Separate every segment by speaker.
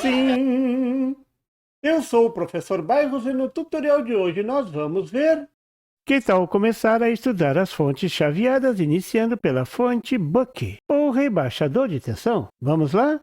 Speaker 1: Sim, eu sou o professor Bairros e no tutorial de hoje nós vamos ver que tal começar a estudar as fontes chaveadas iniciando pela fonte buck, ou rebaixador de tensão. Vamos lá?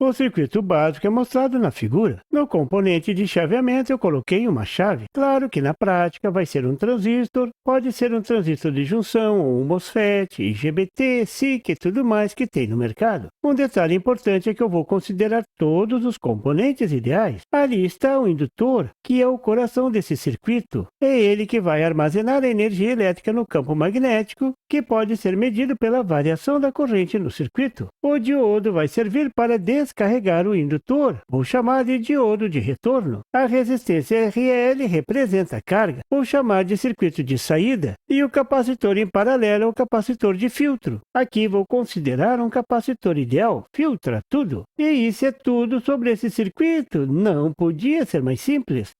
Speaker 1: O circuito básico é mostrado na figura. No componente de chaveamento eu coloquei uma chave. Claro que na prática vai ser um transistor, pode ser um transistor de junção ou um MOSFET, IGBT, SiC e tudo mais que tem no mercado. Um detalhe importante é que eu vou considerar todos os componentes ideais. Ali está o indutor, que é o coração desse circuito. É ele que vai armazenar a energia elétrica no campo magnético, que pode ser medido pela variação da corrente no circuito. O diodo vai servir para descarregar o indutor, vou chamar de diodo de retorno. A resistência RL representa a carga, vou chamar de circuito de saída, e o capacitor em paralelo é o capacitor de filtro. Aqui vou considerar um capacitor ideal, filtra tudo. E isso é tudo sobre esse circuito, não podia ser mais simples.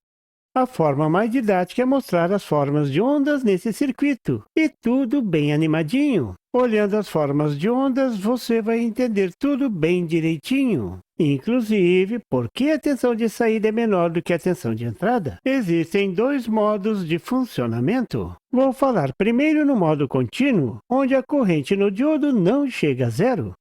Speaker 1: A forma mais didática é mostrar as formas de ondas nesse circuito, e tudo bem animadinho. Olhando as formas de ondas, você vai entender tudo bem direitinho. Inclusive, por que a tensão de saída é menor do que a tensão de entrada? Existem dois modos de funcionamento. Vou falar primeiro no modo contínuo, onde a corrente no diodo não chega a zero.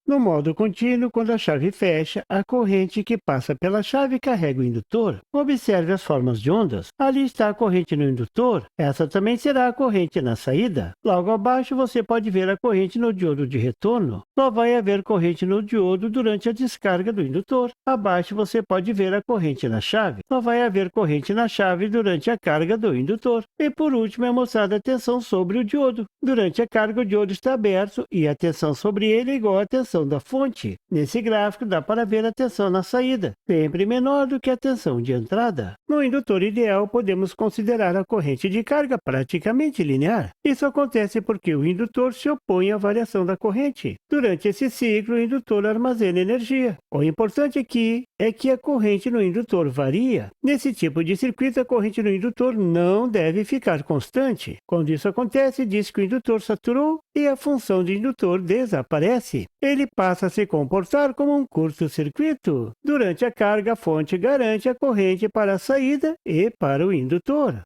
Speaker 1: No modo contínuo, quando a chave fecha, a corrente que passa pela chave carrega o indutor. Observe as formas de ondas. Ali está a corrente no indutor. Essa também será a corrente na saída. Logo abaixo, você pode ver a corrente no diodo de retorno. Só vai haver corrente no diodo durante a descarga do indutor. Abaixo, você pode ver a corrente na chave. Só vai haver corrente na chave durante a carga do indutor. E por último, é mostrada a tensão sobre o diodo. Durante a carga, o diodo está aberto e a tensão sobre ele é igual à tensão da fonte. Nesse gráfico dá para ver a tensão na saída, sempre menor do que a tensão de entrada. No indutor ideal, podemos considerar a corrente de carga praticamente linear. Isso acontece porque o indutor se opõe à variação da corrente. Durante esse ciclo, o indutor armazena energia. O importante aqui é que a corrente no indutor varia. Nesse tipo de circuito, a corrente no indutor não deve ficar constante. Quando isso acontece, diz que o indutor saturou e a função de indutor desaparece. Ele passa a se comportar como um curto-circuito. Durante a carga, a fonte garante a corrente para a saída e para o indutor.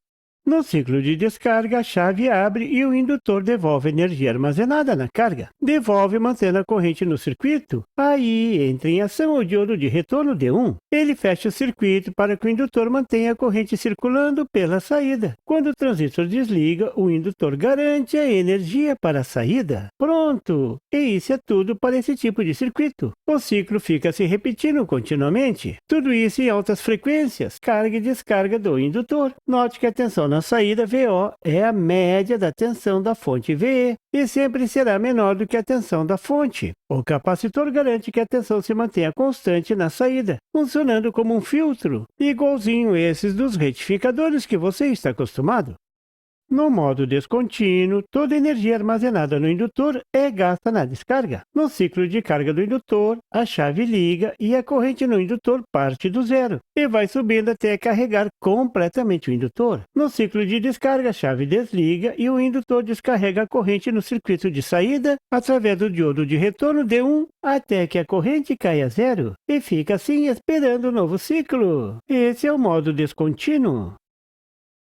Speaker 1: No ciclo de descarga, a chave abre e o indutor devolve energia armazenada na carga. Devolve mantendo a corrente no circuito. Aí entra em ação o diodo de retorno D1. Ele fecha o circuito para que o indutor mantenha a corrente circulando pela saída. Quando o transistor desliga, o indutor garante a energia para a saída. Pronto! E isso é tudo para esse tipo de circuito. O ciclo fica se repetindo continuamente. Tudo isso em altas frequências, carga e descarga do indutor. Note que a tensão na saída VO é a média da tensão da fonte VE e sempre será menor do que a tensão da fonte. O capacitor garante que a tensão se mantenha constante na saída, funcionando como um filtro, igualzinho esses dos retificadores que você está acostumado. No modo descontínuo, toda a energia armazenada no indutor é gasta na descarga. No ciclo de carga do indutor, a chave liga e a corrente no indutor parte do zero e vai subindo até carregar completamente o indutor. No ciclo de descarga, a chave desliga e o indutor descarrega a corrente no circuito de saída através do diodo de retorno D1 até que a corrente caia a zero e fica assim esperando o novo ciclo. Esse é o modo descontínuo.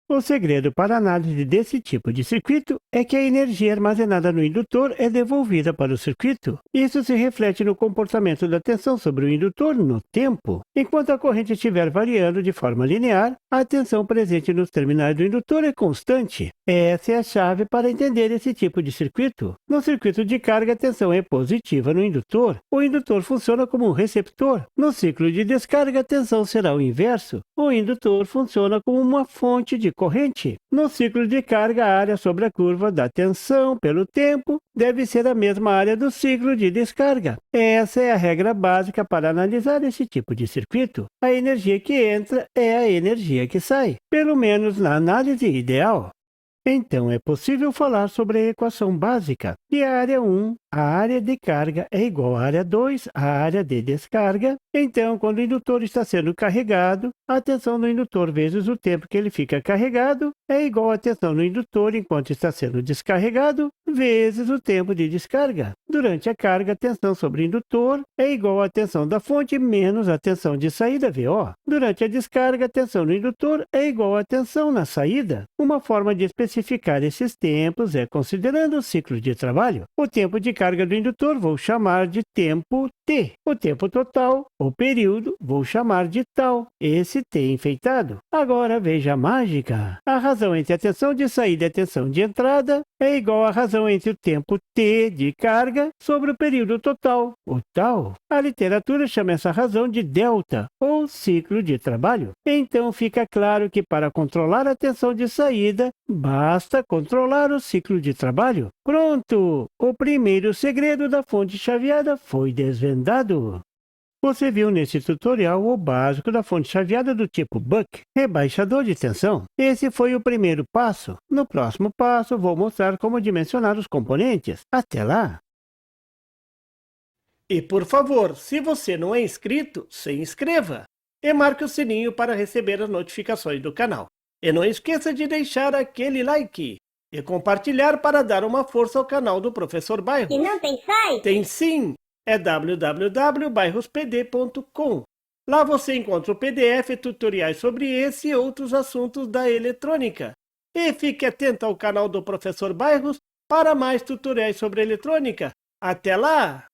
Speaker 1: O segredo para a análise desse tipo de circuito é que a energia armazenada no indutor é devolvida para o circuito. Isso se reflete no comportamento da tensão sobre o indutor no tempo. Enquanto a corrente estiver variando de forma linear, a tensão presente nos terminais do indutor é constante. Essa é a chave para entender esse tipo de circuito. No circuito de carga, a tensão é positiva no indutor. O indutor funciona como um receptor. No ciclo de descarga, a tensão será o inverso. O indutor funciona como uma fonte de corrente. No ciclo de carga, a área sobre a curva da tensão pelo tempo deve ser a mesma área do ciclo de descarga. Essa é a regra básica para analisar esse tipo de circuito. A energia que entra é a energia que sai, pelo menos na análise ideal. Então, é possível falar sobre a equação básica, que é a área 1 a área de carga é igual à área 2, a área de descarga. Então, quando o indutor está sendo carregado, a tensão no indutor vezes o tempo que ele fica carregado é igual à tensão no indutor enquanto está sendo descarregado, vezes o tempo de descarga. Durante a carga, a tensão sobre o indutor é igual à tensão da fonte menos a tensão de saída, VO. Durante a descarga, a tensão no indutor é igual à tensão na saída. Uma forma de especificar esses tempos é considerando o ciclo de trabalho. O tempo de carga do indutor vou chamar de tempo T. O tempo total, o período, vou chamar de tal. Esse T enfeitado. Agora veja a mágica. A razão entre a tensão de saída e a tensão de entrada é igual à razão entre o tempo T de carga sobre o período total, o tal. A literatura chama essa razão de delta, ou ciclo de trabalho. Então fica claro que para controlar a tensão de saída, basta controlar o ciclo de trabalho. Pronto! O primeiro segredo da fonte chaveada foi desvendado. Você viu nesse tutorial o básico da fonte chaveada do tipo Buck, rebaixador de tensão. Esse foi o primeiro passo. No próximo passo, vou mostrar como dimensionar os componentes. Até lá! E por favor, se você não é inscrito, se inscreva e marque o sininho para receber as notificações do canal. E não esqueça de deixar aquele like e compartilhar para dar uma força ao canal do Professor Bairros.
Speaker 2: E não tem site?
Speaker 1: Tem sim! É www.bairrospd.com. Lá você encontra o PDF e tutoriais sobre esse e outros assuntos da eletrônica. E fique atento ao canal do Professor Bairros para mais tutoriais sobre eletrônica. Até lá!